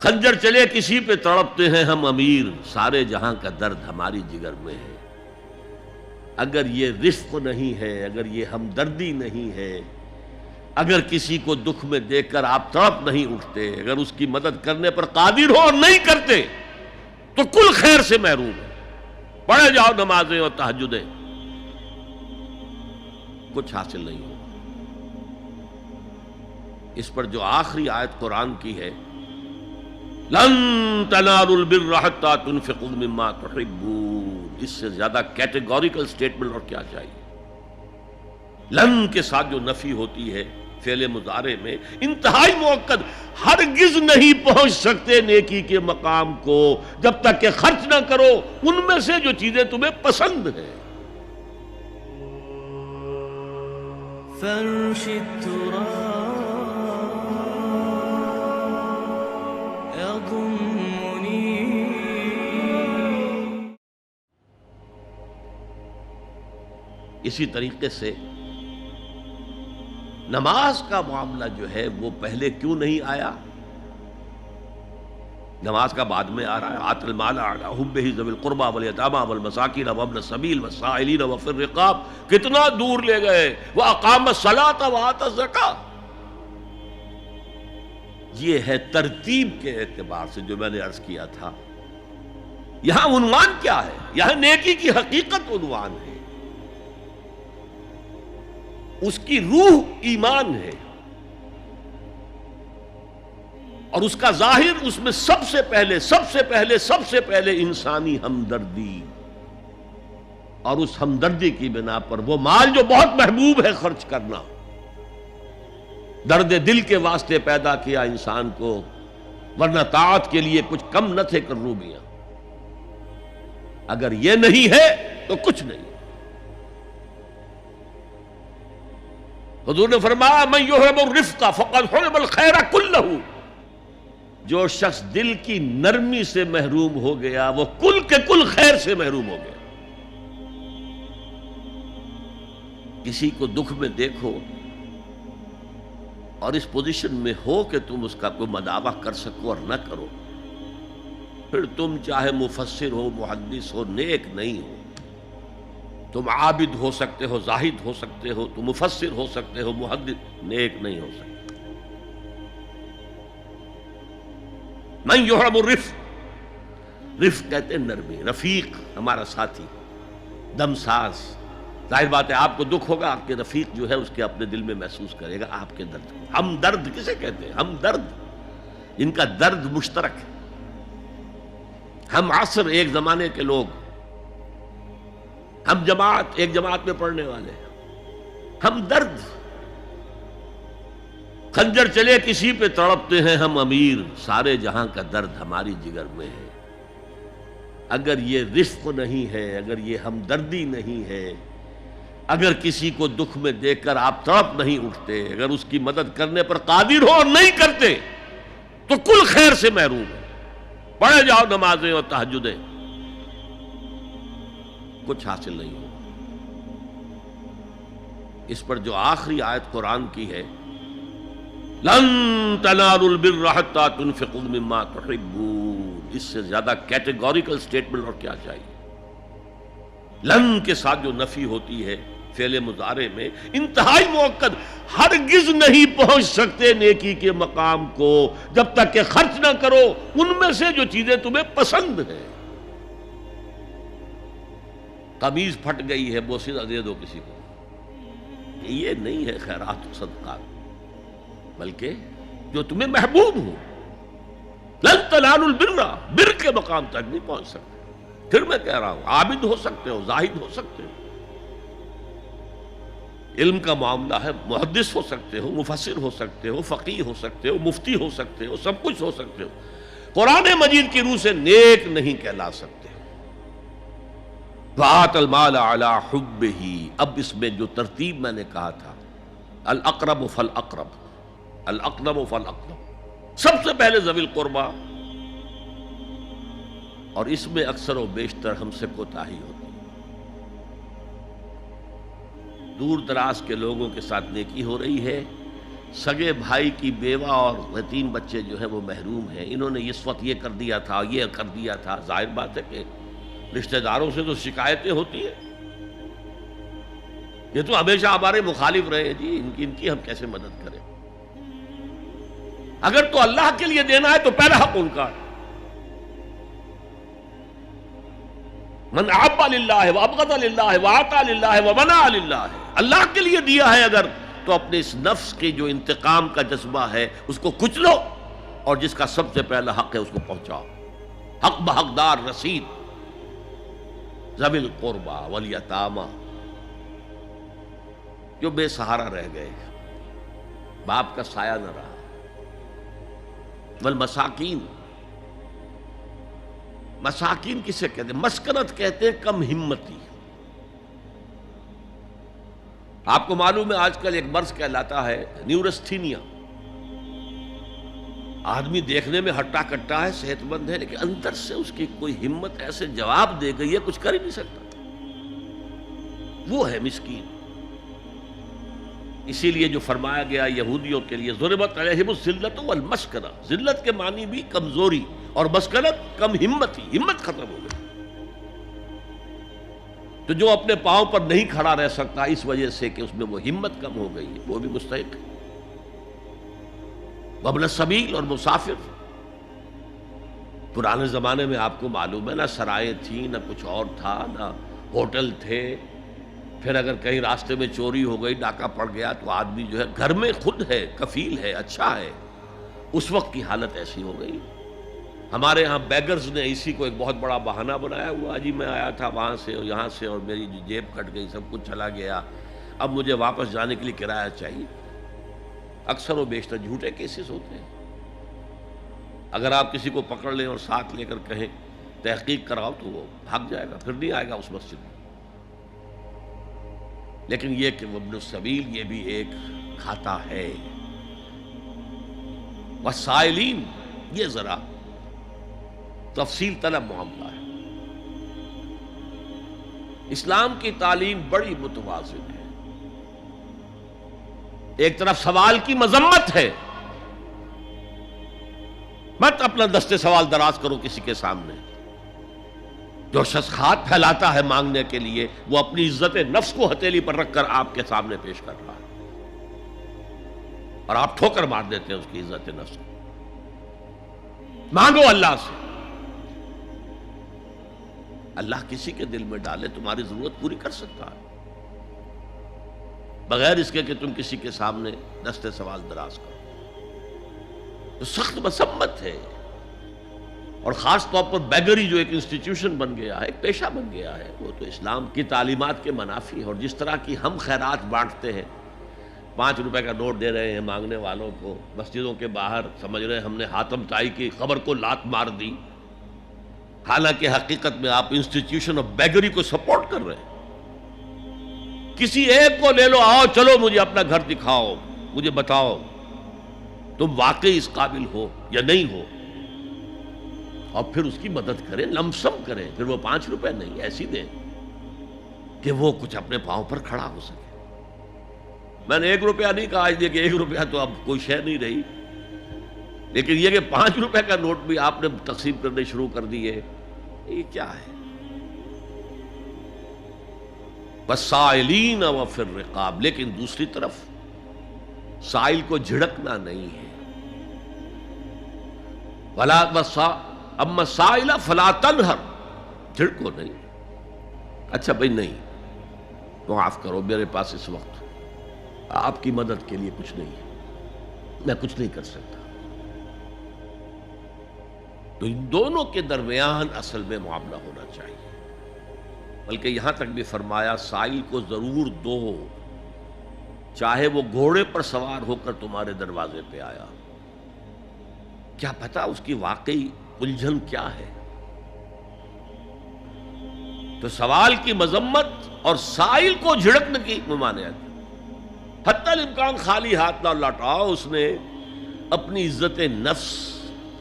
خنجر چلے کسی پہ تڑپتے ہیں ہم امیر، سارے جہاں کا درد ہماری جگر میں ہے۔ اگر یہ رفق نہیں ہے، اگر یہ ہمدردی نہیں ہے، اگر کسی کو دکھ میں دیکھ کر آپ تڑپ نہیں اٹھتے، اگر اس کی مدد کرنے پر قادر ہو اور نہیں کرتے تو کل خیر سے محروم ہے۔ پڑھے جاؤ نمازیں اور تہجدیں، کچھ حاصل نہیں ہوگا۔ اس پر جو آخری آیت قرآن کی ہے، لن تنالوا البر حتى تنفقوا مما تحبون، اس سے زیادہ کیٹیگوریکل سٹیٹمنٹ اور کیا چاہیے؟ لن کے ساتھ جو نفی ہوتی ہے فعل مضارع میں، انتہائی مؤکد، ہرگز نہیں پہنچ سکتے نیکی کے مقام کو جب تک کہ خرچ نہ کرو ان میں سے جو چیزیں تمہیں پسند ہیں۔ فرش التراب يضمني۔ اسی طریقے سے نماز کا معاملہ جو ہے وہ پہلے کیوں نہیں آیا؟ نماز کا بعد میں آ رہا ہے۔ آت المال علی حبہ ذوی القربى والیتامى والمساکین وابن السبیل والسائلین وفی الرقاب، کتنا دور لے گئے، واقام الصلاۃ وآتى الزکاۃ۔ یہ ہے ترتیب کے اعتبار سے جو میں نے عرض کیا تھا۔ یہاں عنوان کیا ہے؟ یہاں نیکی کی حقیقت عنوان ہے، اس کی روح ایمان ہے، اور اس کا ظاہر اس میں سب سے پہلے انسانی ہمدردی، اور اس ہمدردی کی بنا پر وہ مال جو بہت محبوب ہے خرچ کرنا، درد دل کے واسطے پیدا کیا انسان کو، ورنہ طاعت کے لیے کچھ کم نہ تھے کروبیاں۔ اگر یہ نہیں ہے تو کچھ نہیں۔ حضور نے فرمایا من یحرم الرفق فقد حرم الخیر کلہ، جو شخص دل کی نرمی سے محروم ہو گیا وہ کل کے کل خیر سے محروم ہو گیا۔ کسی کو دکھ میں دیکھو اور اس پوزیشن میں ہو کہ تم اس کا کوئی مداوع کر سکو اور نہ کرو، پھر تم چاہے مفسر ہو، محدث ہو، نیک نہیں ہو۔ تم عابد ہو سکتے ہو، زاہد ہو سکتے ہو، تم مفسر ہو سکتے ہو، محدث، نیک نہیں ہو سکتے۔ من یحرم الرفق، رفق کہتے ہیں نرمی، رفیق ہمارا ساتھی، دمساز۔ ظاہر بات ہے آپ کو دکھ ہوگا، آپ کے رفیق جو ہے اس کے اپنے دل میں محسوس کرے گا آپ کے درد کو۔ ہمدرد کسے کہتے ہیں؟ ہمدرد، ان کا درد مشترک ہے۔ ہم عصر، ایک زمانے کے لوگ، ہم جماعت، ایک جماعت میں پڑھنے والے، ہم درد۔ خنجر چلے کسی پہ تڑپتے ہیں ہم امیر، سارے جہاں کا درد ہماری جگر میں ہے۔ اگر یہ رفق نہیں ہے، اگر یہ ہمدردی نہیں ہے، اگر کسی کو دکھ میں دیکھ کر آپ تڑپ نہیں اٹھتے، اگر اس کی مدد کرنے پر قادر ہو اور نہیں کرتے تو کل خیر سے محروم ہے۔ پڑھے جاؤ نمازیں اور تہجدیں، کچھ حاصل نہیں ہوگا۔ اس پر جو آخری آیت قرآن کی ہے، لن تنالوا البر حتى تنفقوا مما تحبون، اس سے زیادہ کیٹیگوریکل سٹیٹمنٹ اور کیا چاہیے؟ لن کے ساتھ جو نفی ہوتی ہے فعل مضارع میں، انتہائی مؤکد، ہرگز نہیں پہنچ سکتے نیکی کے مقام کو جب تک کہ خرچ نہ کرو ان میں سے جو چیزیں تمہیں پسند ہیں۔ قمیض پھٹ گئی ہے، بوسیدہ دے دو کسی کو، یہ نہیں ہے خیرات و صدقات، بلکہ جو تمہیں محبوب ہو۔ لن تنالوا البر، بر کے مقام تک نہیں پہنچ سکتے۔ پھر میں کہہ رہا ہوں، عابد ہو سکتے ہو، زاہد ہو سکتے ہو، علم کا معاملہ ہے، محدث ہو سکتے ہو، مفسر ہو سکتے ہو، فقیہ ہو سکتے ہو، مفتی ہو سکتے ہو، سب کچھ ہو سکتے ہو، قرآن مجید کی روح سے نیک نہیں کہلا سکتے۔ وآت المال علی حبہ، اب اس میں جو ترتیب میں نے کہا تھا، الاقرب فالاقرب، الاقرب فالاقرب، سب سے پہلے ذوی القربیٰ، اور اس میں اکثر و بیشتر ہم سے کوتاہی ہوتی ہے۔ دور دراز کے لوگوں کے ساتھ نیکی ہو رہی ہے، سگے بھائی کی بیوہ اور یتیم بچے جو ہیں وہ محروم ہیں، انہوں نے اس وقت یہ کر دیا تھا، یہ کر دیا تھا، ظاہر بات ہے کہ رشتہ داروں سے تو شکایتیں ہوتی ہیں، یہ تو ہمیشہ ہمارے مخالف رہے ہیں جی، ان کی ہم کیسے مدد کریں؟ اگر تو اللہ کے لیے دینا ہے تو پہلا حق ان کا ہے۔ من احب للہ وابغض للہ واعطى للہ ومنع للہ، اللہ کے لیے دیا ہے اگر تو اپنے اس نفس کے جو انتقام کا جذبہ ہے اس کو کچلو، اور جس کا سب سے پہلا حق ہے اس کو پہنچاؤ، حق بحقدار رسید، ذوی القربى والیتامى، جو بے سہارا رہ گئے، باپ کا سایہ نہ رہا، والمساکین، مساکین کسے کہتے ہیں؟ مسکنت کہتے ہیں کم ہمتی۔ آپ کو معلوم ہے آج کل ایک مرض کہلاتا ہے نیورستھینیا، آدمی دیکھنے میں ہٹا کٹا ہے، صحت مند ہے، لیکن اندر سے اس کی کوئی ہمت ایسے جواب دے گئی ہے کچھ کر ہی نہیں سکتا، وہ ہے مسکین۔ اسی لیے جو فرمایا گیا یہودیوں کے لیے ضربت علیہم الذلۃ والمسکنہ، ذلت کے معنی بھی کمزوری، اور مسکنت کم ہمت، ہی ہمت ختم ہو گئی۔ تو جو اپنے پاؤں پر نہیں کھڑا رہ سکتا اس وجہ سے کہ اس میں وہ ہمت کم ہو گئی ہے، وہ بھی مستحق ہے۔ وابن السبیل، اور مسافر۔ پرانے زمانے میں آپ کو معلوم ہے نہ سرائیں تھیں، نہ کچھ اور تھا، نہ ہوٹل تھے، پھر اگر کہیں راستے میں چوری ہو گئی، ڈاکہ پڑ گیا، تو آدمی جو ہے گھر میں خود ہے، کفیل ہے، اچھا ہے۔ اس وقت کی حالت ایسی ہو گئی۔ ہمارے ہاں بیگرز نے اسی کو ایک بہت بڑا بہانہ بنایا ہوا، جی میں آیا تھا وہاں سے اور یہاں سے اور میری جیب کٹ گئی، سب کچھ چلا گیا، اب مجھے واپس جانے کے لیے کرایہ چاہیے۔ اکثر و بیشتر جھوٹے کیسز ہوتے ہیں۔ اگر آپ کسی کو پکڑ لیں اور ساتھ لے کر کہیں تحقیق کراؤ تو وہ بھاگ جائے گا، پھر نہیں آئے گا اس مسجد میں۔ لیکن یہ کہ ابن السبیل یہ بھی ایک کھاتا ہے۔ والسائلین، یہ ذرا تفصیل طلب معاملہ ہے۔ اسلام کی تعلیم بڑی متوازن ہے۔ ایک طرف سوال کی مذمت ہے، مت اپنا دستے سوال دراز کرو کسی کے سامنے۔ جو شخص ہاتھ پھیلاتا ہے مانگنے کے لیے، وہ اپنی عزت نفس کو ہتھیلی پر رکھ کر آپ کے سامنے پیش کر رہا ہے، اور آپ ٹھوکر مار دیتے ہیں اس کی عزت نفس کو۔ مانگو اللہ سے، اللہ کسی کے دل میں ڈالے تمہاری ضرورت پوری کر سکتا ہے، بغیر اس کے کہ تم کسی کے سامنے دستے سوال دراز کرو۔ تو سخت مذمت ہے، اور خاص طور پر بیگری جو ایک انسٹیٹیوشن بن گیا ہے، ایک پیشہ بن گیا ہے، وہ تو اسلام کی تعلیمات کے منافی ہے۔ اور جس طرح کی ہم خیرات بانٹتے ہیں، 5 روپے کا نوٹ دے رہے ہیں مانگنے والوں کو، مسجدوں کے باہر سمجھ رہے ہیں ہم نے حاتم طائی کی خبر کو لات مار دی، حالانکہ حقیقت میں آپ انسٹیٹیوشن آف بیگری کو سپورٹ کر رہے ہیں۔ کسی ایک کو لے لو، آؤ چلو مجھے اپنا گھر دکھاؤ، مجھے بتاؤ تم واقعی اس قابل ہو یا نہیں ہو، اور پھر اس کی مدد کریں، لمسم کریں۔ پھر وہ 5 روپے نہیں ایسی دیں کہ وہ کچھ اپنے پاؤں پر کھڑا ہو سکے۔ میں نے 1 روپیہ نہیں کہا، آج دیکھیں 1 روپیہ تو اب کوئی شے نہیں رہی، لیکن یہ کہ 5 روپے کا نوٹ بھی آپ نے تقسیم کرنے شروع کر دیے، یہ کیا ہے؟ والسائلین وفی الرقاب، لیکن دوسری طرف سائل کو جھڑکنا نہیں ہے۔ اما السائل فلا تنہر، جھڑکو نہیں۔ اچھا بھائی نہیں، معاف کرو، میرے پاس اس وقت آپ کی مدد کے لیے کچھ نہیں ہے، میں کچھ نہیں کر سکتا۔ تو ان دونوں کے درمیان اصل میں معاملہ ہونا چاہیے، بلکہ یہاں تک بھی فرمایا سائل کو ضرور دو، چاہے وہ گھوڑے پر سوار ہو کر تمہارے دروازے پہ آیا۔ کیا پتا اس کی واقعی الجھن کیا ہے؟ تو سوال کی مذمت اور سائل کو جھڑکنے کی ممانعت، حتی الامکان خالی ہاتھ نہ لوٹاؤ۔ اس نے اپنی عزت نفس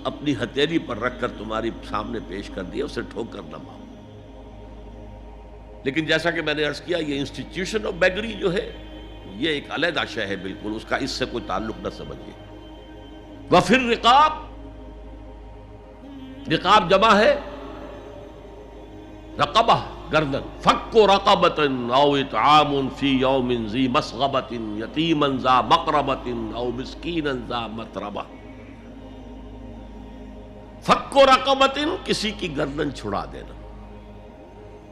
اپنی ہتھیلی پر رکھ کر تمہاری سامنے پیش کر دیا، اسے ٹھوکر نہ مارو۔ لیکن جیسا کہ میں نے عرض کیا، یہ انسٹیٹیوشن آف بیگری جو ہے یہ ایک علیحدہ شے ہے بالکل، اس کا اس سے کوئی تعلق نہ سمجھیے۔ وفی الرقاب، رقاب جمع ہے رقبہ، گردن، فک رقبۃ او اطعام فی یوم ذی مسغبۃ یتیما ذا مقربۃ او مسکینا ذا متربہ۔ فک رقبۃ، کسی کی گردن چھڑا دینا۔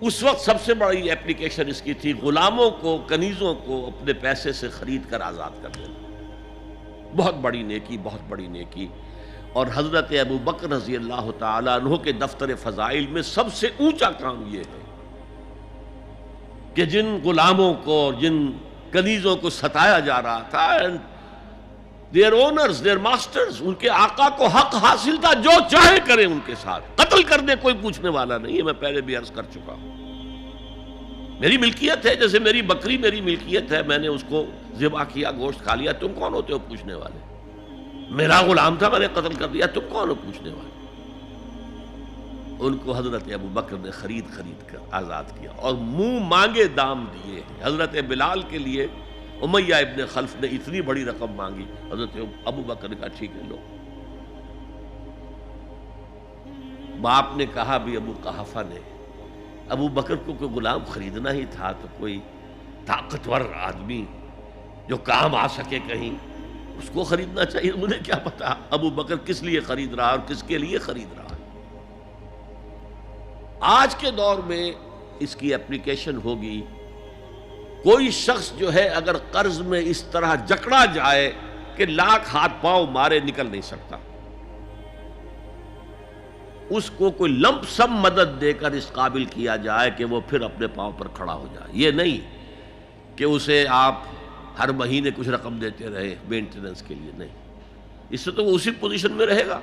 اس وقت سب سے بڑی اپلیکیشن اس کی تھی غلاموں کو، کنیزوں کو اپنے پیسے سے خرید کر آزاد کر دینا۔ بہت بڑی نیکی، بہت بڑی نیکی۔ اور حضرت ابو بکر رضی اللہ تعالیٰ عنہ کے دفتر فضائل میں سب سے اونچا کام یہ ہے کہ جن غلاموں کو، جن کنیزوں کو ستایا جا رہا تھا، دیئر اونرز، دیئر ماسٹرز، ان کے آقا کو حق حاصل تھا، جو چاہے کریں ان کے ساتھ، قتل کر دے، کوئی پوچھنے والا نہیں ہے۔ میں پہلے بھی عرض کر چکا ہوں، میری ملکیت ہے، جیسے میری بکری میری ملکیت ہے، میں نے اس کو ذبح کیا، گوشت کھا لیا، تم کون ہوتے ہو پوچھنے والے؟ میرا غلام تھا، میں نے قتل کر دیا، تم کون ہو پوچھنے والے؟ ان کو حضرت ابو بکر نے خرید کر آزاد کیا اور منہ مانگے دام دیے۔ حضرت بلال کے لیے امیہ ابن خلف نے اتنی بڑی رقم مانگی، حضرت ابو بکر نے کہا ٹھیک ہے لو۔ باپ نے کہا بھی ابو قحافہ نے، ابو بکر کو کوئی غلام خریدنا ہی تھا تو کوئی طاقتور آدمی جو کام آ سکے کہیں، اس کو خریدنا چاہیے۔ مجھے کیا پتا ابو بکر کس لیے خرید رہا اور کس کے لیے خرید رہا۔ آج کے دور میں اس کی اپلیکیشن ہوگی، کوئی شخص جو ہے اگر قرض میں اس طرح جکڑا جائے کہ لاکھ ہاتھ پاؤں مارے نکل نہیں سکتا، اس کو کوئی لمپ سم مدد دے کر اس قابل کیا جائے کہ وہ پھر اپنے پاؤں پر کھڑا ہو جائے۔ یہ نہیں کہ اسے آپ ہر مہینے کچھ رقم دیتے رہے مینٹیننس کے لیے، نہیں، اس سے تو وہ اسی پوزیشن میں رہے گا۔